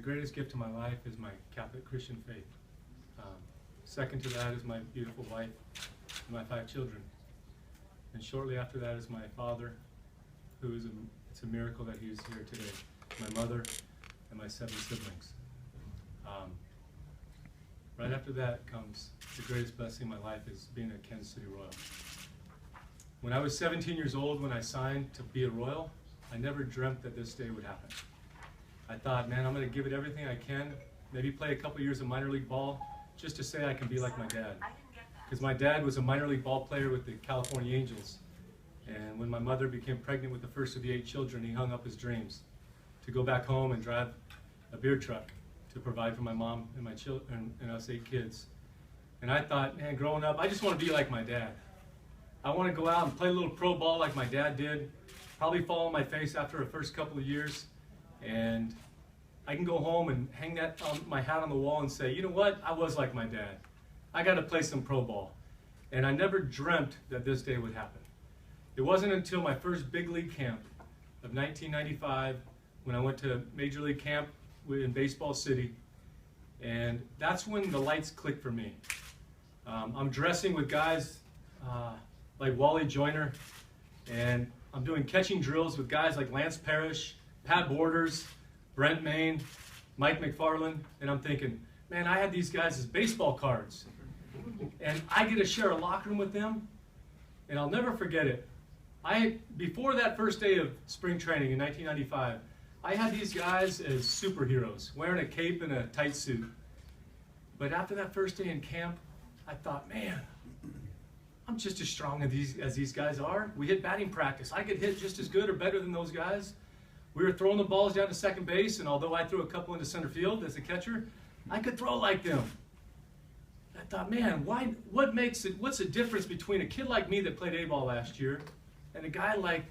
greatest gift of my life is my Catholic Christian faith. Second to that is my beautiful wife and my 5 children. And shortly after that is my father, who is it's a miracle that he's here today. My mother and my 7 siblings. Right after that comes the greatest blessing in my life is being a Kansas City Royal. When I was 17 years old, when I signed to be a Royal, I never dreamt that this day would happen. I thought, man, I'm going to give it everything I can, maybe play a couple years of minor league ball, just to say I can be like my dad. Because my dad was a minor league ball player with the California Angels. And when my mother became pregnant with the first of the 8 children, he hung up his dreams to go back home and drive a beer truck to provide for my mom and my children and us 8 kids. And I thought, man, growing up, I just want to be like my dad. I want to go out and play a little pro ball like my dad did, probably fall on my face after the first couple of years, and I can go home and hang my hat on the wall and say, you know what, I was like my dad. I got to play some pro ball. And I never dreamt that this day would happen. It wasn't until my first big league camp of 1995 when I went to Major League Camp in Baseball City, and that's when the lights clicked for me. I'm dressing with guys like Wally Joyner, and I'm doing catching drills with guys like Lance Parrish, Pat Borders, Brent Main, Mike McFarland, and I'm thinking, man, I had these guys as baseball cards, and I get to share a locker room with them, and I'll never forget it. Before that first day of spring training in 1995, I had these guys as superheroes, wearing a cape and a tight suit. But after that first day in camp, I thought, man, I'm just as strong as these guys are. We hit batting practice. I could hit just as good or better than those guys. We were throwing the balls down to second base, and although I threw a couple into center field as a catcher, I could throw like them. I thought, man, what's the difference between a kid like me that played A-ball last year and a guy like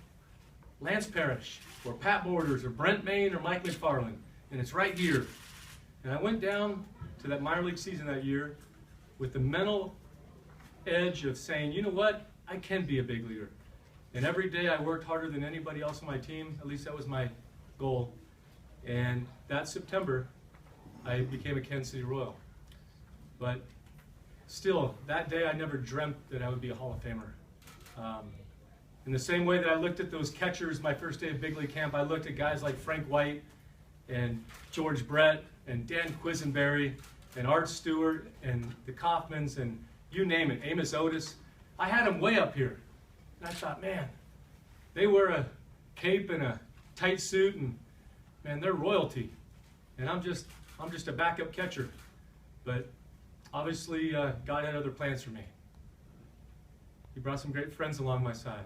Lance Parrish or Pat Borders or Brent Main or Mike McFarland? And it's right here. And I went down to that minor league season that year with the mental edge of saying, you know what, I can be a big leaguer. And every day I worked harder than anybody else on my team. At least that was my goal. And that September, I became a Kansas City Royal. But still, that day I never dreamt that I would be a Hall of Famer. In the same way that I looked at those catchers my first day of big league camp, I looked at guys like Frank White and George Brett and Dan Quisenberry and Art Stewart and the Kauffmans and you name it, Amos Otis. I had them way up here. And I thought, man, they wear a cape and a tight suit, and man, they're royalty. And I'm just a backup catcher. But obviously, God had other plans for me. He brought some great friends along my side.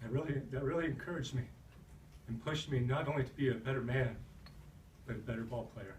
That really encouraged me and pushed me not only to be a better man, but a better ball player.